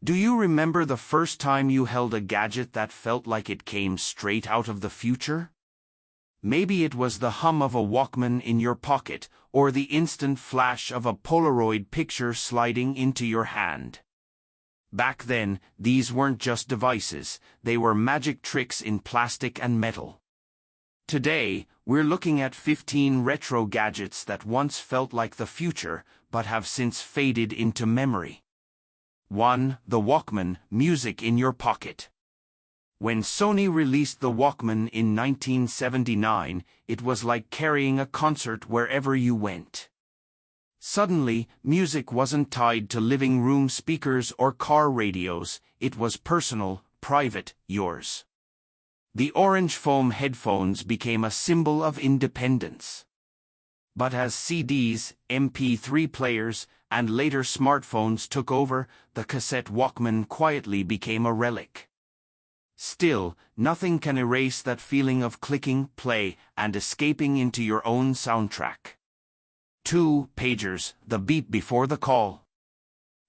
Do you remember the first time you held a gadget that felt like it came straight out of the future? Maybe it was the hum of a Walkman in your pocket, or the instant flash of a Polaroid picture sliding into your hand. Back then, these weren't just devices, they were magic tricks in plastic and metal. Today, we're looking at 15 retro gadgets that once felt like the future, but have since faded into memory. 1. The Walkman, music in your pocket. When Sony released the Walkman in 1979, it was like carrying a concert wherever you went. Suddenly, music wasn't tied to living room speakers or car radios, it was personal, private, yours. The orange foam headphones became a symbol of independence. But as CDs, MP3 players, and later smartphones took over, the cassette Walkman quietly became a relic. Still, nothing can erase that feeling of clicking play and escaping into your own soundtrack. 2. Pagers, the beep before the call.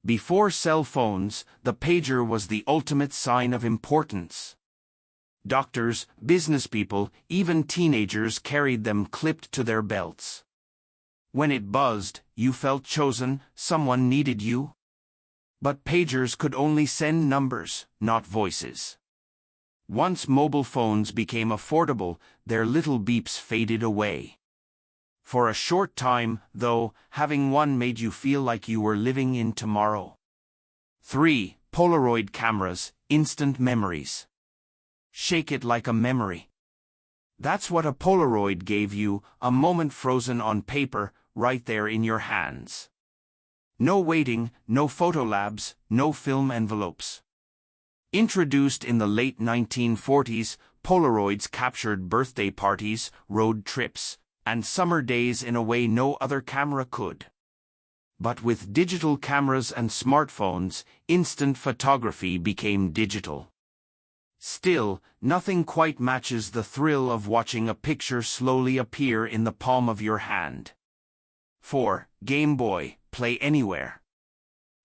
Before cell phones, the pager was the ultimate sign of importance. Doctors, businesspeople, even teenagers carried them clipped to their belts. When it buzzed, you felt chosen, someone needed you. But pagers could only send numbers, not voices. Once mobile phones became affordable, their little beeps faded away. For a short time, though, having one made you feel like you were living in tomorrow. 3. Polaroid cameras, instant memories. Shake it like a memory. That's what a Polaroid gave you, a moment frozen on paper, right there in your hands. No waiting, no photo labs, no film envelopes. Introduced in the late 1940s, Polaroids captured birthday parties, road trips, and summer days in a way no other camera could. But with digital cameras and smartphones, instant photography became digital. Still, nothing quite matches the thrill of watching a picture slowly appear in the palm of your hand. 4. Game Boy, play anywhere.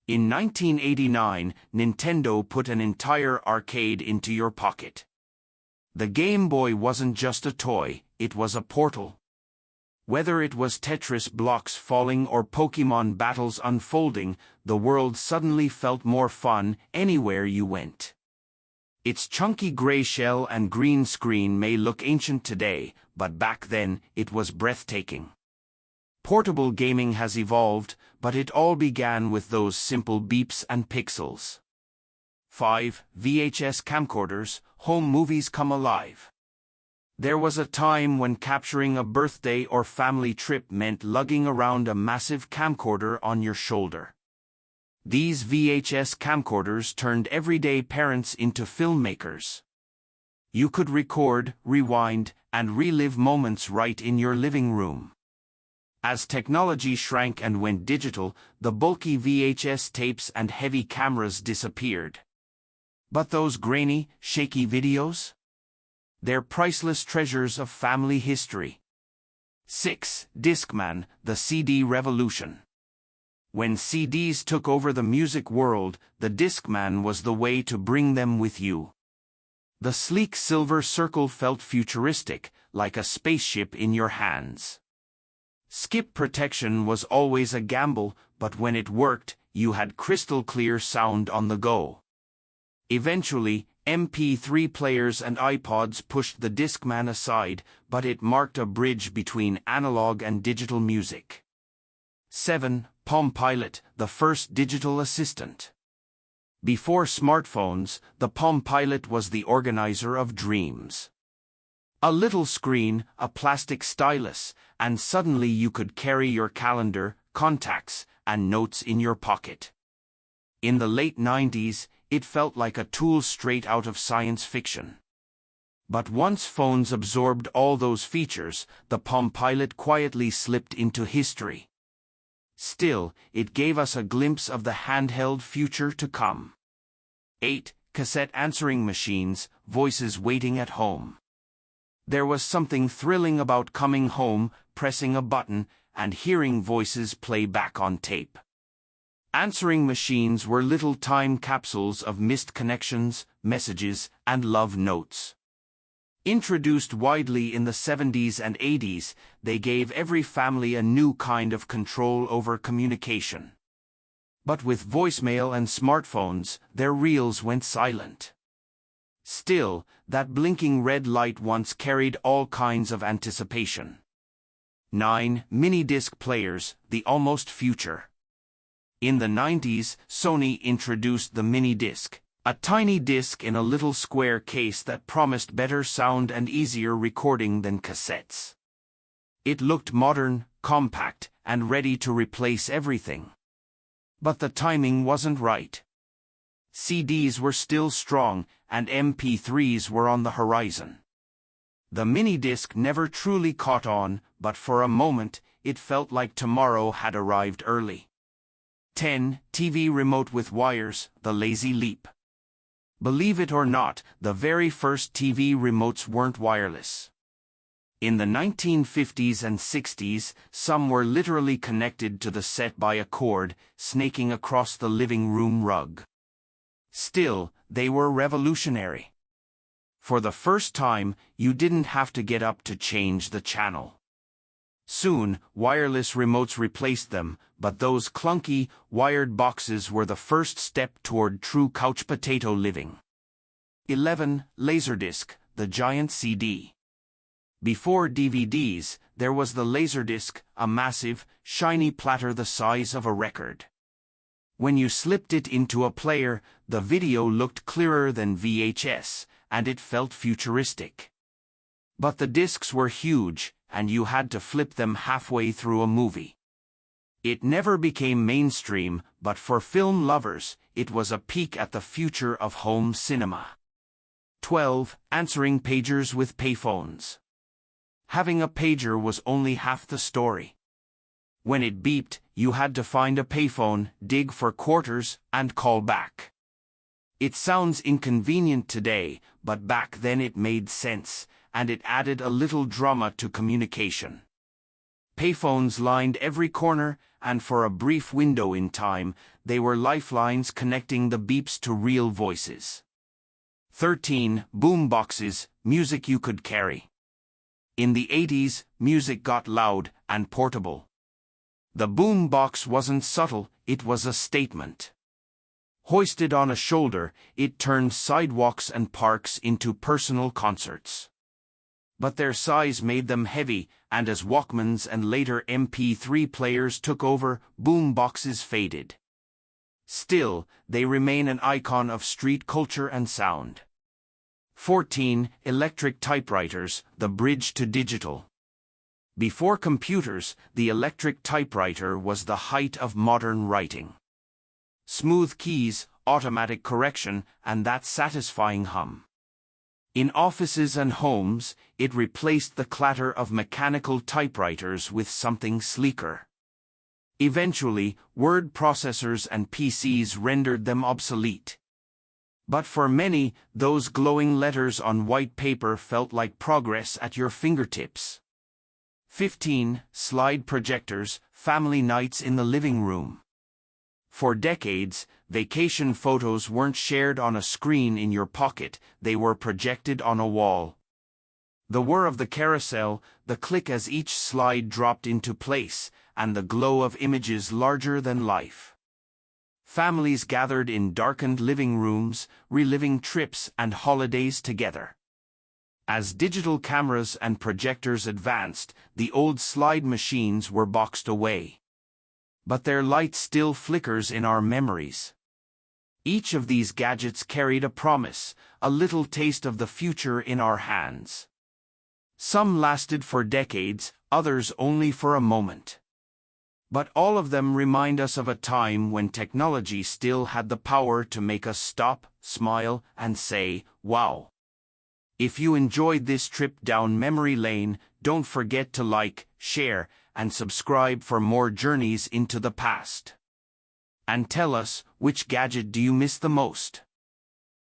In 1989, Nintendo put an entire arcade into your pocket. The Game Boy wasn't just a toy, it was a portal. Whether it was Tetris blocks falling or Pokémon battles unfolding, the world suddenly felt more fun anywhere you went. Its chunky gray shell and green screen may look ancient today, but back then, it was breathtaking. Portable gaming has evolved, but it all began with those simple beeps and pixels. 5. VHS camcorders, home movies come alive. There was a time when capturing a birthday or family trip meant lugging around a massive camcorder on your shoulder. These VHS camcorders turned everyday parents into filmmakers. You could record, rewind, and relive moments right in your living room. As technology shrank and went digital, the bulky VHS tapes and heavy cameras disappeared. But those grainy, shaky videos? They're priceless treasures of family history. 6. Discman, the CD revolution. When CDs took over the music world, the Discman was the way to bring them with you. The sleek silver circle felt futuristic, like a spaceship in your hands. Skip protection was always a gamble, but when it worked, you had crystal clear sound on the go. Eventually, MP3 players and iPods pushed the Discman aside, but it marked a bridge between analog and digital music. 7. Palm Pilot, the first digital assistant. Before smartphones, the Palm Pilot was the organizer of dreams. A little screen, a plastic stylus, and suddenly you could carry your calendar, contacts, and notes in your pocket. In the late 90s, it felt like a tool straight out of science fiction. But once phones absorbed all those features, the Palm Pilot quietly slipped into history. Still, it gave us a glimpse of the handheld future to come. 8. Cassette answering machines, voices waiting at home. There was something thrilling about coming home, pressing a button, and hearing voices play back on tape. Answering machines were little time capsules of missed connections, messages, and love notes. Introduced widely in the 70s and 80s, they gave every family a new kind of control over communication. But with voicemail and smartphones, their reels went silent. Still, that blinking red light once carried all kinds of anticipation. 9. Mini-disc players, the almost future. In the 90s, Sony introduced the mini-disc, a tiny disc in a little square case that promised better sound and easier recording than cassettes. It looked modern, compact, and ready to replace everything. But the timing wasn't right. CDs were still strong, and MP3s were on the horizon. The mini-disc never truly caught on, but for a moment, it felt like tomorrow had arrived early. 10. TV remote with wires, the lazy leap. Believe it or not, the very first TV remotes weren't wireless. In the 1950s and 60s, some were literally connected to the set by a cord, snaking across the living room rug. Still, they were revolutionary. For the first time, you didn't have to get up to change the channel. Soon, wireless remotes replaced them, but those clunky, wired boxes were the first step toward true couch potato living. 11. Laserdisc, the giant CD. Before DVDs, there was the Laserdisc, a massive, shiny platter the size of a record. When you slipped it into a player, the video looked clearer than VHS, and it felt futuristic. But the discs were huge, and you had to flip them halfway through a movie. It never became mainstream, but for film lovers, it was a peek at the future of home cinema. 12. Answering pagers with payphones. Having a pager was only half the story. When it beeped, you had to find a payphone, dig for quarters, and call back. It sounds inconvenient today, but back then it made sense, and it added a little drama to communication. Payphones lined every corner, and for a brief window in time, they were lifelines connecting the beeps to real voices. 13. Boom boxes, music you could carry. In the 80s, music got loud and portable. The boom box wasn't subtle, it was a statement. Hoisted on a shoulder, it turned sidewalks and parks into personal concerts. But their size made them heavy, and as Walkmans and later MP3 players took over, boom boxes faded. Still, they remain an icon of street culture and sound. 14. Electric typewriters, the bridge to digital. Before computers, the electric typewriter was the height of modern writing. Smooth keys, automatic correction, and that satisfying hum. In offices and homes, it replaced the clatter of mechanical typewriters with something sleeker. Eventually, word processors and PCs rendered them obsolete. But for many, those glowing letters on white paper felt like progress at your fingertips. 15. Slide projectors, family nights in the living room. For decades, vacation photos weren't shared on a screen in your pocket, they were projected on a wall. The whir of the carousel, the click as each slide dropped into place, and the glow of images larger than life. Families gathered in darkened living rooms, reliving trips and holidays together. As digital cameras and projectors advanced, the old slide machines were boxed away. But their light still flickers in our memories. Each of these gadgets carried a promise, a little taste of the future in our hands. Some lasted for decades, others only for a moment. But all of them remind us of a time when technology still had the power to make us stop, smile, and say, wow. If you enjoyed this trip down memory lane, don't forget to like, share, and subscribe for more journeys into the past. And tell us, which gadget do you miss the most?